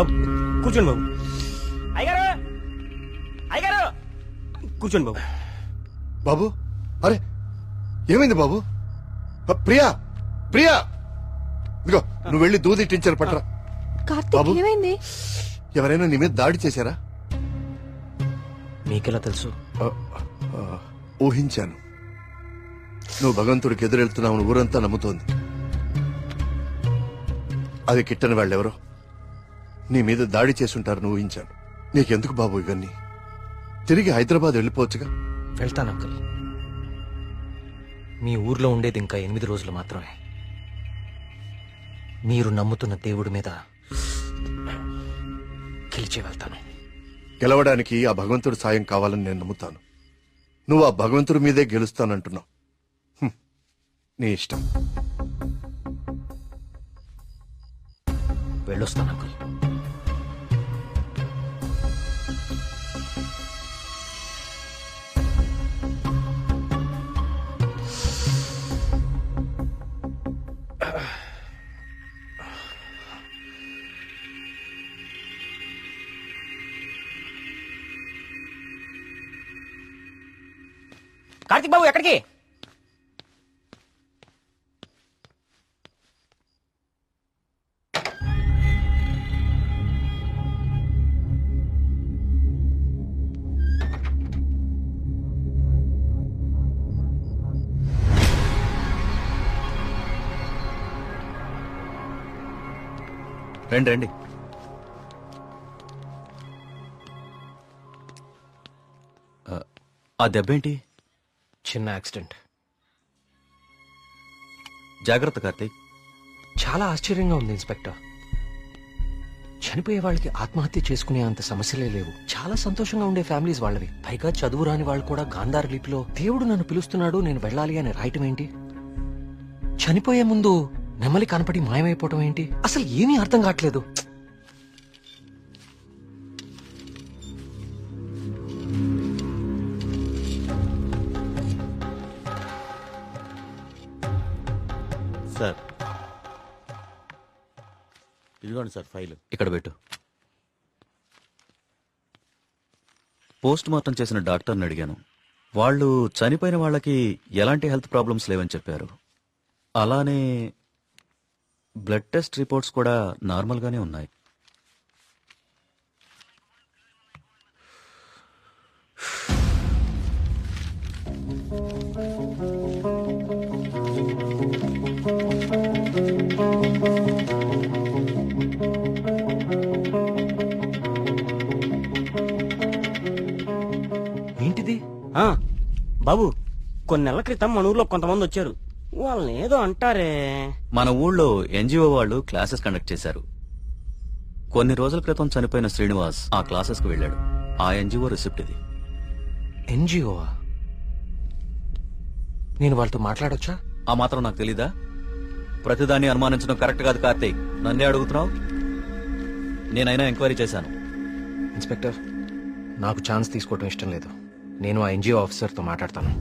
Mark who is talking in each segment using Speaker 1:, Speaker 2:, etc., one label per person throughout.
Speaker 1: బాబు కూర్చోండి బాబు. అయ్యగారు అయ్యగారు కూర్చోండి బాబు.
Speaker 2: బాబు అరే ఏమైంది బాబు? ప్రియా ప్రియా ఇదిగో నువ్వు వెళ్ళి దూది టీచర్ పట్టరా.
Speaker 3: కార్తీక్ ఏమైంది?
Speaker 2: ఎవరైనా నీ మీద దాడి చేశారా?
Speaker 1: మీకెలా తెలుసు?
Speaker 2: ఊహించాను. నువ్వు భగవంతుడికి ఎదురెళ్తున్నావు ఊరంతా నమ్ముతోంది. అది కిట్టని వాళ్ళెవరో నీ మీద దాడి చేసుంటారని ఊహించాను. నీకెందుకు బాబు ఇవన్నీ? తిరిగి హైదరాబాద్ వెళ్ళిపోవచ్చుగా.
Speaker 1: వెళ్తాను అంకుల్. మీ ఊర్లో ఉండేది ఇంకా 8 రోజులు మాత్రమే. మీరు నమ్ముతున్న దేవుడి మీద గెలిచి వెళ్తాను.
Speaker 2: గెలవడానికి ఆ భగవంతుడి సాయం కావాలని నేను నమ్ముతాను. నువ్వు ఆ భగవంతుడి మీదే గెలుస్తానంటున్నావు. నీ ఇష్టం.
Speaker 1: వెళ్ళొస్తాను అంకుల్. కార్తీక్ బాబు ఎక్కడికి?
Speaker 4: రండి రండి. ఆ దెబ్బేంటి?
Speaker 1: చిన్న యాక్సిడెంట్.
Speaker 4: జాగ్రత్త కార్తీక్.
Speaker 1: చాలా ఆశ్చర్యంగా ఉంది ఇన్స్పెక్టర్. చనిపోయే వాళ్ళకి ఆత్మహత్య చేసుకునే అంత సమస్యలే లేవు. చాలా సంతోషంగా ఉండే ఫ్యామిలీస్ వాళ్ళవి. పైగా చదువు రాని వాళ్ళు కూడా గాంధార్ లిపిలో దేవుడు నన్ను పిలుస్తున్నాడు నేను వెళ్ళాలి అని రాయటం ఏంటి? చనిపోయే ముందు నెమ్మలి కనపడి మాయమైపోవటం ఏంటి? అసలు ఏమీ అర్థం కావట్లేదు.
Speaker 4: సార్ ఇదిగోండి సార్ ఫైల్. ఇక్కడ పెట్టు. పోస్ట్ మార్టం చేసిన డాక్టర్ని అడిగాను. వాళ్ళు చనిపోయిన వాళ్ళకి ఎలాంటి హెల్త్ ప్రాబ్లమ్స్ లేవని చెప్పారు. అలానే బ్లడ్ టెస్ట్ రిపోర్ట్స్ కూడా నార్మల్గానే ఉన్నాయి.
Speaker 1: ఏంటిది?
Speaker 5: బాబు కొన్ని నెలల క్రితం మన ఊర్లో కొంతమంది వచ్చారు. వాళ్ళని ఏదో అంటారే.
Speaker 4: మన ఊళ్ళో ఎన్జిఓ వాళ్ళు క్లాసెస్ కండక్ట్ చేశారు. కొన్ని రోజుల క్రితం చనిపోయిన శ్రీనివాస్ ఆ క్లాసెస్ కు వెళ్ళాడు. ఆ ఎన్జిఓ రిసిప్ట్ ఇది.
Speaker 1: ఎన్జిఓవా? నేను వాళ్ళతో మాట్లాడొచ్చా?
Speaker 4: ఆ మాత్రం నాకు తెలీదా? ప్రతిదాన్ని అనుమానించడం కరెక్ట్ కాదు కార్తీక్. నన్నే అడుగుతున్నావు. నేనైనా ఎంక్వైరీ చేశాను.
Speaker 1: ఇన్స్పెక్టర్, నాకు ఛాన్స్ తీసుకోవడం ఇష్టం లేదు. నేను ఆ ఎన్జిఓ ఆఫీసర్తో మాట్లాడతాను.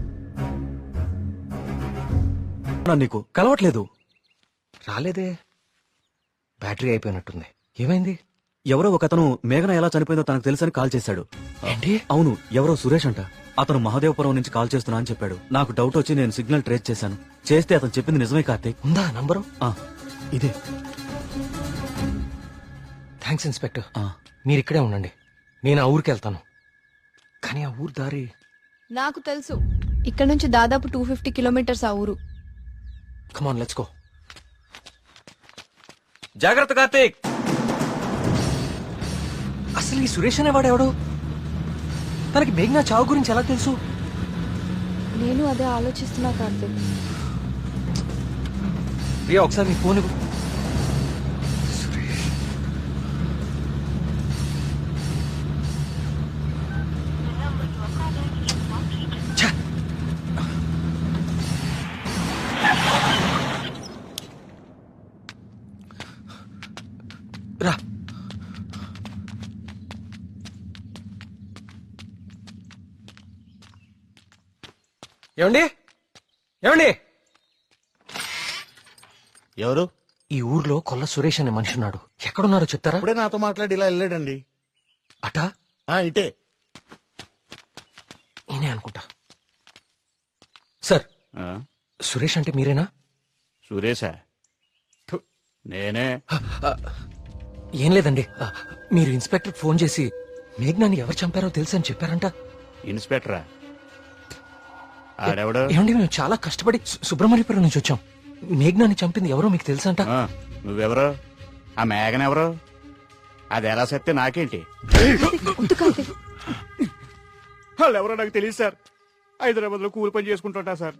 Speaker 4: నీకు కలవట్లేదు?
Speaker 1: రాలేదే. బ్యాటరీ అయిపోయినట్టుంది. ఏమైంది?
Speaker 4: ఎవరో ఒకతను మేఘన ఎలా చనిపోయిందో తనకు తెలుసని కాల్ చేశాడు.
Speaker 1: ఏంటి?
Speaker 4: అవును, ఎవరో సురేష్ అంట. అతను మహాదేవపురం నుంచి కాల్ చేస్తున్నా అని చెప్పాడు. నాకు డౌట్ వచ్చి నేను సిగ్నల్ ట్రేస్ చేశాను. చేస్తే అతను చెప్పింది నిజమే కార్తీక్.
Speaker 1: ఉందా నంబరు?
Speaker 4: ఇదే.
Speaker 1: Thanks inspector. మీరు ఇక్కడే ఉండండి, నేను ఆ ఊరికి వెళ్తాను. కానీ ఆ ఊరు దారి
Speaker 3: నాకు తెలుసు. ఇక్కడ నుంచి దాదాపు 250 కిలోమీటర్స్ ఆ ఊరు.
Speaker 1: Come on let's go.
Speaker 4: జాగ్రత్త కార్తీక్.
Speaker 1: అసలు ఈ సురేష్ అనేవాడెవడు? తనకి మేఘనా చావు గురించి ఎలా తెలుసు?
Speaker 3: నేను అదే ఆలోచిస్తున్నా కార్తీక్.
Speaker 1: ప్రియా ఒకసారి నీ ఫోన్ ఇవ్వు. రా. ఏమండి? ఏమండి?
Speaker 6: ఎవరు?
Speaker 1: ఈ ఊర్లో కొల్ల సురేష్ అనే మనిషి ఉన్నాడు. ఎక్కడున్నారో చెప్తారా?
Speaker 6: ఇప్పుడే నాతో మాట్లాడి ఇలా వెళ్ళాడండి.
Speaker 1: అటా
Speaker 6: ఇటే.
Speaker 1: నేనే అనుకుంటా. సార్, సురేష్ అంటే మీరేనా?
Speaker 7: సురేశా? నేనే.
Speaker 1: ఏం లేదండి, మీరు ఇన్స్పెక్టర్ ఫోన్ చేసి మేఘ్నాన్ని ఎవరు చంపారో తెలుసని చెప్పారంట.
Speaker 7: ఇన్స్పెక్టరా? ఆడెవడు?
Speaker 1: ఏమండి, మేము చాలా కష్టపడి సుబ్రహ్మణ్యపురం నుంచి వచ్చాం. మేఘ్నాన్ని చంపింది ఎవరో మీకు తెలుసంట.
Speaker 7: నువ్వెవరు? ఆ మేఘన ఎవరు? అది ఎలా సత్తే నాకేంటి?
Speaker 3: వద్దు కార్తీక్.
Speaker 7: వాళ్ళు ఎవరో నాకు తెలియదు సార్. హైదరాబాద్ లో కూలి పని చేసుకుంటుంటా సార్.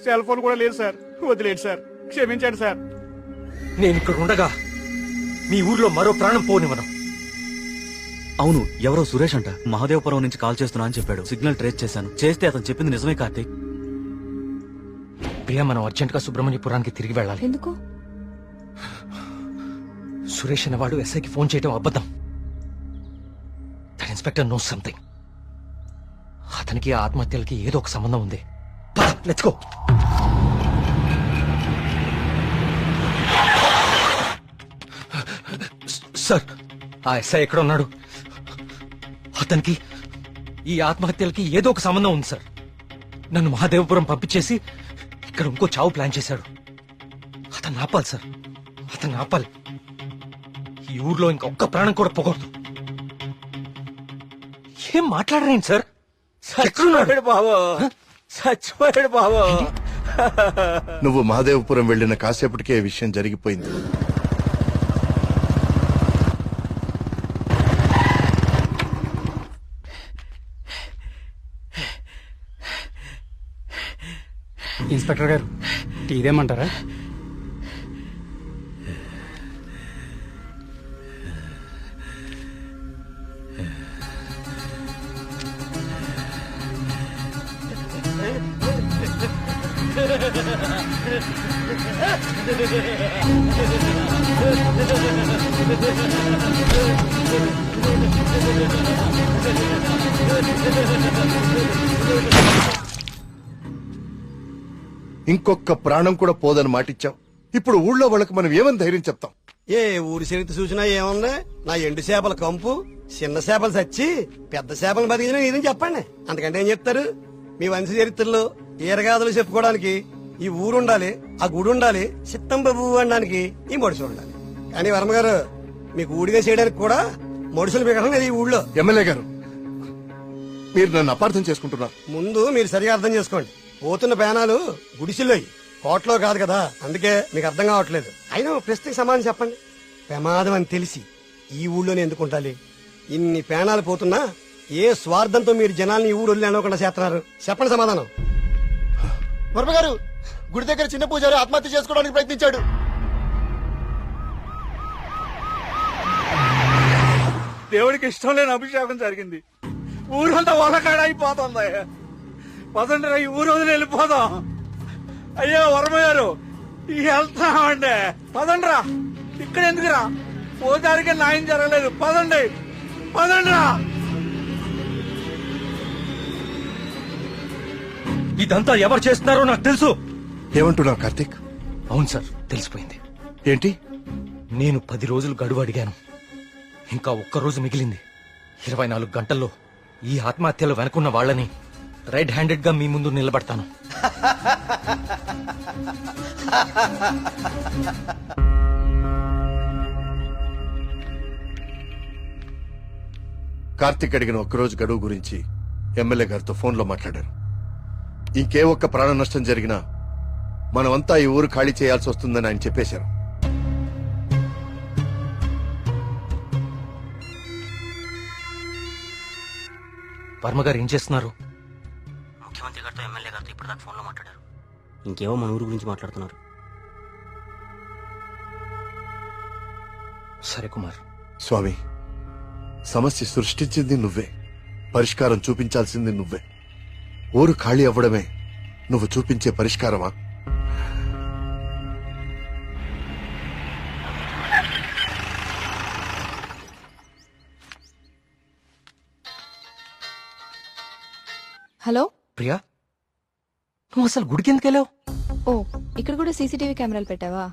Speaker 7: సెల్ ఫోన్ కూడా లేదు సార్. వదిలేదు సార్, క్షమించండి సార్.
Speaker 1: నేను ఇక్కడ ఉండగా మీ ఊర్లో మరో ప్రాణం పోనివ్వను.
Speaker 4: అవును, ఎవరో సురేష్ అంట మహాదేవపురం నుంచి కాల్ చేస్తున్నా అని చెప్పాడు. సిగ్నల్ ట్రేస్ చేశాను. చేస్తే అతను చెప్పింది నిజమే కార్తీక్.
Speaker 1: ప్రియా, మనం అర్జెంట్ గా సుబ్రహ్మణ్యపురానికి తిరిగి వెళ్ళాలి.
Speaker 3: ఎందుకు?
Speaker 1: సురేష్ అనేవాడు ఎస్ఐకి ఫోన్ చేయడం అబద్ధం. That inspector knows something. అతనికి ఆ ఆత్మహత్యలకి ఏదో ఒక సంబంధం ఉంది. Let's go. సార్, ఆ ఎస్ఐ ఎక్కడ ఉన్నాడు? అతనికి ఈ ఆత్మహత్యలకి ఏదో ఒక సంబంధం ఉంది సార్. నన్ను మహాదేవపురం పంపించేసి ఇక్కడ ఇంకో చావు ప్లాన్ చేశాడు. అతను ఆపాలి సార్, అతను ఆపాలి. ఈ ఊర్లో ఇంకొక్క ప్రాణం కూడా పోకూడదు. ఏం మాట్లాడరేంటి సార్? ఎక్కడున్నాడు?
Speaker 5: బాబు చచ్చిపోయాడు బాబు.
Speaker 2: నువ్వు మహాదేవపురం వెళ్ళిన కాసేపటికే ఈ విషయం జరిగిపోయింది.
Speaker 8: ఇన్స్పెక్టర్ గారు, టీదేమంటారా?
Speaker 2: ఇంకొక ప్రాణం కూడా పోదని మాటిచ్చాం. ఇప్పుడు ఊళ్ళో వాళ్ళకి మనం ఏమని ధైర్యం చెప్తాం?
Speaker 9: ఏ ఊరి చరిత్ర చూసినా ఏముంది? నా ఎండు చేపల కంపు, చిన్న చేపలు చచ్చి పెద్ద చేపలు బతికిన ఇదని చెప్పండి. అంతకంటే ఏం చెప్తారు? మీ వంశ చరిత్రలో ఈరగాథలు చెప్పుకోవడానికి ఈ ఊరు ఉండాలి, ఆ గుడి ఉండాలి, చిత్తం బాబు అనడానికి ఈ మడుసులు ఉండాలి. కానీ వర్మ గారు, మీకు ఊడిగా చేయడానికి కూడా మడుసులు పెట్టడం లేదు ఈ ఊళ్ళో.
Speaker 2: ఎమ్మెల్యే గారు, మీరు నన్ను అపార్థం చేసుకుంటున్నారు.
Speaker 9: ముందు మీరు సరిగా అర్థం చేసుకోండి. పోతున్న పేనాలు గుడిసిల్లోయి, కోట్లో కాదు కదా. అందుకే మీకు అర్థం కావట్లేదు. అయినా ఓ ప్రశ్నకి సమాధానం చెప్పండి. ప్రమాదం అని తెలిసి ఈ ఊళ్ళోనే ఎందుకు ఉండాలి? ఇన్ని పేనాలు పోతున్నా ఏ స్వార్థంతో మీరు జనాల్ని ఈ ఊరు వదిలి అనుకుండా చేస్తున్నారు? చెప్పండి సమాధానం.
Speaker 6: వర్మ గారు, గుడి దగ్గర చిన్న పూజారి ఆత్మహత్య చేసుకోవడానికి ప్రయత్నించాడు.
Speaker 7: దేవుడికి ఇష్టం లేని అభిషేకం జరిగింది. ఊరంతా వలకాడ అయిపోతుంది. పదండి, ఈ ఊరు వదిలి వెళ్ళిపోదాం. అయ్యో వర్మ గారు, వెళ్తామండి. పదండ్రా, ఇక్కడ ఎందుకురా? పూజారికి న్యాయం జరగలేదు. పదండి, పదండ్రా.
Speaker 1: ఇదంతా ఎవరు చేస్తున్నారో నాకు తెలుసు.
Speaker 2: ఏమంటున్నావు కార్తీక్?
Speaker 1: అవును సార్, తెలిసిపోయింది.
Speaker 2: ఏంటి?
Speaker 1: నేను 10 రోజులు గడువు అడిగాను. ఇంకా ఒక్క రోజు మిగిలింది. 24 గంటల్లో ఈ ఆత్మహత్యలు వెనుకున్న వాళ్ళని రెడ్ హ్యాండెడ్ గా మీ ముందు నిలబడతాను.
Speaker 2: కార్తీక్ అడిగిన ఒక్కరోజు గడువు గురించి ఎమ్మెల్యే గారితో ఫోన్లో మాట్లాడారు. ఇంకే ఒక్క ప్రాణ నష్టం జరిగినా మనమంతా ఈ ఊరు ఖాళీ చేయాల్సి వస్తుందని ఆయన చెప్పేశారు.
Speaker 1: వర్మ గారు ఏం చేస్తున్నారు?
Speaker 5: ముఖ్యమంత్రి గారితో ఎమ్మెల్యే గారితో ఇప్పుడు దాకా ఫోన్ లో మాట్లాడారు. ఇంకేవో మన ఊరు గురించి మాట్లాడుతున్నారు.
Speaker 1: సరే కుమార్.
Speaker 2: స్వామి, సమస్య సృష్టించింది నువ్వే, పరిష్కారం చూపించాల్సింది నువ్వే. ఊరు ఖాళీ అవ్వడమే నువ్వు చూపించే పరిష్కారమా?
Speaker 3: హలో.
Speaker 1: ప్రియా, నువ్వు అసలు గుడికి ఎందుకు వెళ్ళావు?
Speaker 3: ఓ, ఇక్కడ కూడా సీసీటీవీ కెమెరాలు పెట్టావా?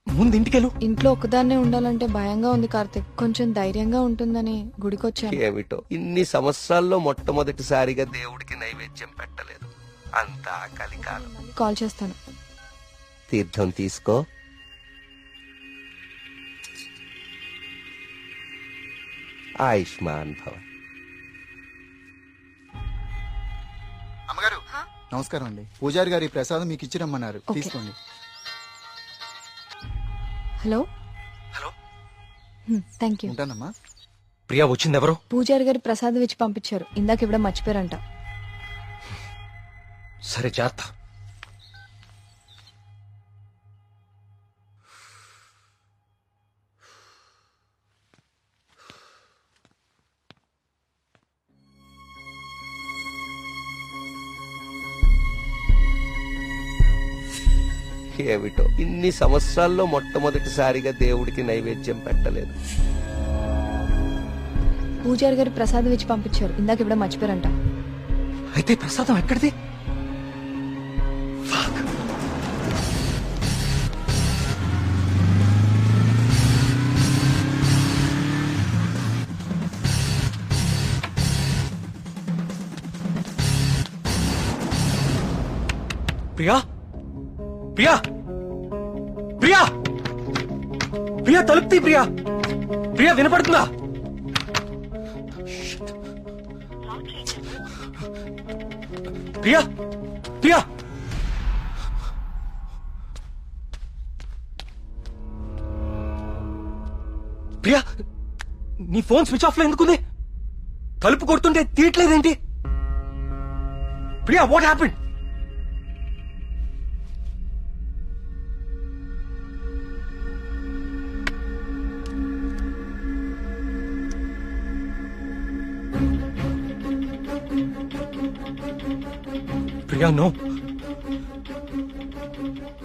Speaker 1: ముందు ఇంటికెళ్ళు.
Speaker 3: ఇంట్లో ఒకదాన్నే ఉండాలంటే భయంగా ఉంది కార్తిక్. కొంచెం ధైర్యంగా ఉంటుందని గుడికొచ్చాను.
Speaker 10: ఏమిటో ఇన్ని సంవత్సరాల్లో మొట్టమొదటిసారిగా దేవుడికి నైవేద్యం పెట్టలేదు. అంతా కలికాలం.
Speaker 3: కాల్ చేస్తాను.
Speaker 10: తీర్థం తీసుకో. ఆయుష్మాన్ భవ.
Speaker 6: అమ్మగారు నమస్కారం అండి. పూజారి గారి ప్రసాదం మీకు ఇచ్చి రమ్మన్నారు,
Speaker 3: ఓకే.
Speaker 6: తీసుకోండి.
Speaker 3: హలో.
Speaker 1: హలో.
Speaker 3: Thank you.
Speaker 6: ఉంటానమ్మా.
Speaker 1: ప్రియా వచ్చింది ఎవరు?
Speaker 3: పూజారి గారు ప్రసాదం ఇచ్చి పంపించారు. ఇందాక ఇవ్వడం మర్చిపోయారంట.
Speaker 1: సరే జాగ్రత్త.
Speaker 10: ఏమిటో ఇన్ని సంవత్సరాల్లో మొట్టమొదటిసారిగా దేవుడికి నైవేద్యం పెట్టలేదు.
Speaker 3: పూజారి గారు ప్రసాదం ఇచ్చి పంపించారు. ఇందాక ఇవ్వడం మర్చిపోయారంట.
Speaker 1: అయితే ప్రసాదం ఎక్కడిది? Fuck. ప్రియా, ప్రియా, ప్రియా, ప్రియా తలుపు తీ. ప్రియా, ప్రియా వినపడుతుందా? ప్రియా, ప్రియా, ప్రియా, నీ ఫోన్ స్విచ్ ఆఫ్ లో ఎందుకుంది? తలుపు కొడుతుంటే తీయట్లేదేంటి? Priya, what happened? Priya, no.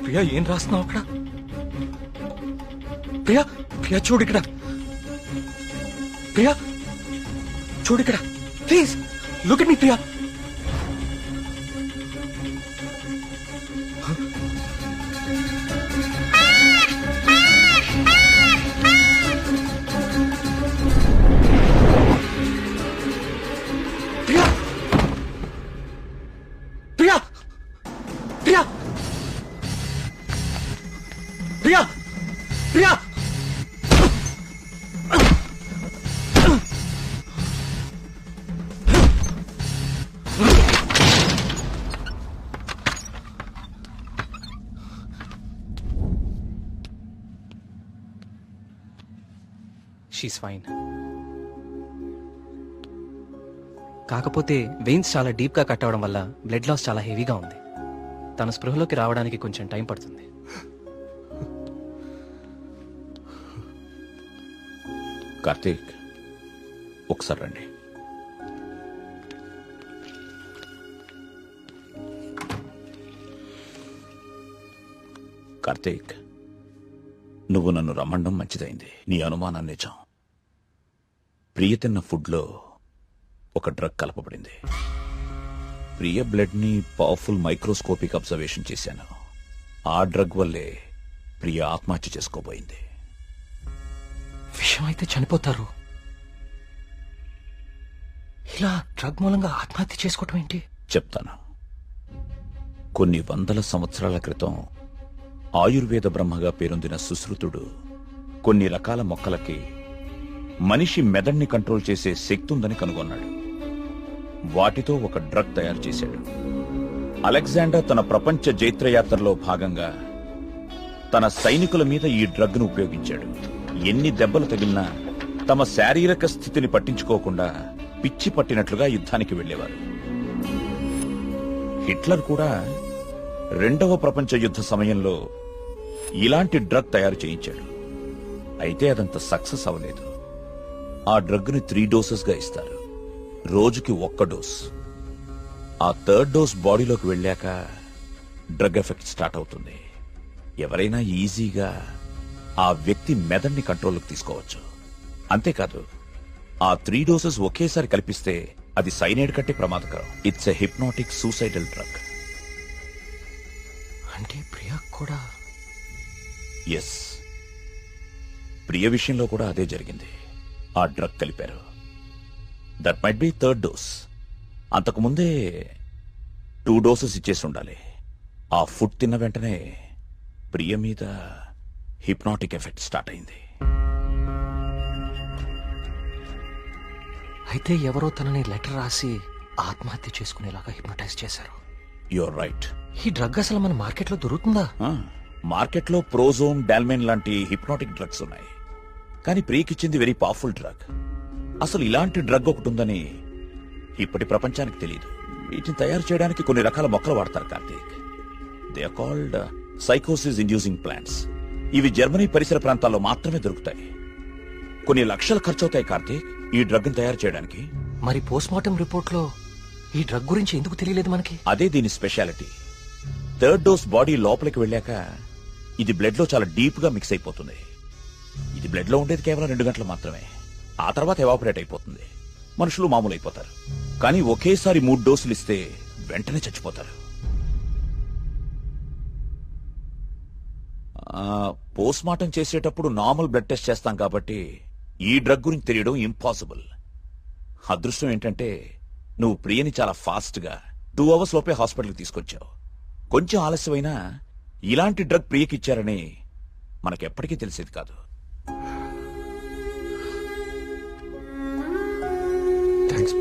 Speaker 1: Priya, ఏం రాస్తున్నావు అక్కడ? ప్రియా, ప్రియా చూడు ఇక్కడ. ప్రియా చూడు ఇక్కడ. Please look at me Priya. Priya, Priya, Priya, Priya, Priya. She's fine. కాకపోతే వెయిన్స్ చాలా డీప్ గా కట్ అవడం వల్ల బ్లడ్ లాస్ చాలా హెవీగా ఉంది. తన స్పృహలోకి రావడానికి కొంచెం టైం పడుతుంది.
Speaker 11: కార్తీక్, ఒకసారి రండి. కార్తీక్, నువ్వు నన్ను రమ్మండం మంచిదైంది. నీ అనుమానం నిజం. ప్రియ తిన్న ఫుడ్లో ఒక డ్రగ్ కలపబడింది. ప్రియ బ్లడ్ ని పవర్ఫుల్ మైక్రోస్కోపిక్ అబ్జర్వేషన్ చేశాను. ఆ డ్రగ్ వల్లే ప్రియ ఆత్మహత్య చేసుకోబోయింది.
Speaker 1: విషయం అయితే చనిపోతారు. ఇలా డ్రగ్ మూలంగా ఆత్మహత్య చేసుకోవటం ఏంటి?
Speaker 11: చెప్తాను. కొన్ని వందల సంవత్సరాల క్రితం ఆయుర్వేద బ్రహ్మగా పేరొందిన సుశ్రుతుడు కొన్ని రకాల మొక్కలకి మనిషి మెదడుని కంట్రోల్ చేసే శక్తి ఉందని కనుగొన్నాడు. వాటితో ఒక డ్రగ్ తయారు చేశాడు. అలెగ్జాండర్ తన ప్రపంచ జైత్రయాత్రలో భాగంగా తన సైనికుల మీద ఈ డ్రగ్ ను ఉపయోగించాడు. ఎన్ని దెబ్బలు తగిలినా తమ శారీరక స్థితిని పట్టించుకోకుండా పిచ్చి పట్టినట్లుగా యుద్ధానికి వెళ్లేవారు. హిట్లర్ కూడా రెండవ ప్రపంచ యుద్ధ సమయంలో ఇలాంటి డ్రగ్ తయారు చేయించాడు. అయితే అదంత సక్సెస్ అవ్వలేదు. ఆ డ్రగ్ ని 3 డోసెస్ గా ఇస్తారు. రోజుకి 1 డోస్. ఆ 3rd డోస్ బాడీలోకి వెళ్ళాక డ్రగ్ ఎఫెక్ట్ స్టార్ట్ అవుతుంది. ఎవరైనా ఈజీగా ఆ వ్యక్తి మెదడుని కంట్రోల్లోకి తీసుకోవచ్చు. అంతేకాదు, ఆ 3 డోసెస్ ఒకేసారి కల్పిస్తే అది సైనైడ్ కంటే ప్రమాదకరం. It's a hypnotic suicidal drug.
Speaker 1: అంటే ప్రియా కూడా
Speaker 11: ఎస్, ప్రియ విషయంలో కూడా అదే జరిగింది. ఆ డ్రగ్ కలిపారు. That might be third dose. అంతకుముందే 2 డోసెస్ ఇచ్చేసి ఉండాలి. ఆ ఫుడ్ తిన్న వెంటనే ప్రియ మీద హిప్నాటిక్ ఎఫెక్ట్ స్టార్ట్ అయింది.
Speaker 1: అయితే ఎవరో తనని లెటర్ రాసి ఆత్మహత్య చేసుకునేలాగా హిప్నటైజ్ చేశారు.
Speaker 11: You're right.
Speaker 1: ఈ డ్రగ్ అసలు మన మార్కెట్లో దొరుకుతుందా?
Speaker 11: మార్కెట్లో ప్రోజోమ్, డాల్మెన్ లాంటి హిప్నాటిక్ డ్రగ్స్ ఉన్నాయి. కానీ ప్రియకిచ్చింది వెరీ పవర్ఫుల్ డ్రగ్. అసలు ఇలాంటి డ్రగ్ ఒకటి ఉందని ఇప్పటి ప్రపంచానికి తెలియదు. వీటిని తయారు చేయడానికి కొన్ని రకాల మొక్కలు వాడతారు కార్తీక్. దే ఆర్ కాల్డ్ సైకోసిస్ ఇండ్యూసింగ్ ప్లాంట్స్. ఇవి జర్మనీ పరిసర ప్రాంతాల్లో మాత్రమే దొరుకుతాయి. కొన్ని లక్షలు ఖర్చవుతాయి కార్తీక్ ఈ డ్రగ్ ని తయారు చేయడానికి.
Speaker 1: మరి పోస్ట్ మార్టం రిపోర్ట్ లో ఈ డ్రగ్ గురించి ఎందుకు తెలియలేదు మనకి?
Speaker 11: అదే దీని స్పెషాలిటీ. థర్డ్ డోస్ బాడీ లోపలికి వెళ్ళాక ఇది బ్లడ్ లో చాలా డీప్ గా మిక్స్ అయిపోతుంది. ఇది బ్లడ్ లో ఉండేది కేవలం 2 గంటలు మాత్రమే. ఆ తర్వాత ఎవాపరేట్ అయిపోతుంది. మనుషులు మామూలు అయిపోతారు. కానీ ఒకేసారి 3 డోసులు ఇస్తే వెంటనే చచ్చిపోతారు. పోస్ట్ మార్టం చేసేటప్పుడు నార్మల్ బ్లడ్ టెస్ట్ చేస్తాం కాబట్టి ఈ డ్రగ్ గురించి తెలియడం ఇంపాసిబుల్. అదృష్టం ఏంటంటే నువ్వు ప్రియని చాలా ఫాస్ట్ గా 2 అవర్స్ లోపే హాస్పిటల్కి తీసుకొచ్చావు. కొంచెం ఆలస్యమైనా ఇలాంటి డ్రగ్ ప్రియకిచ్చారని మనకెప్పటికీ తెలిసేది కాదు.
Speaker 1: థ్యాంక్స్.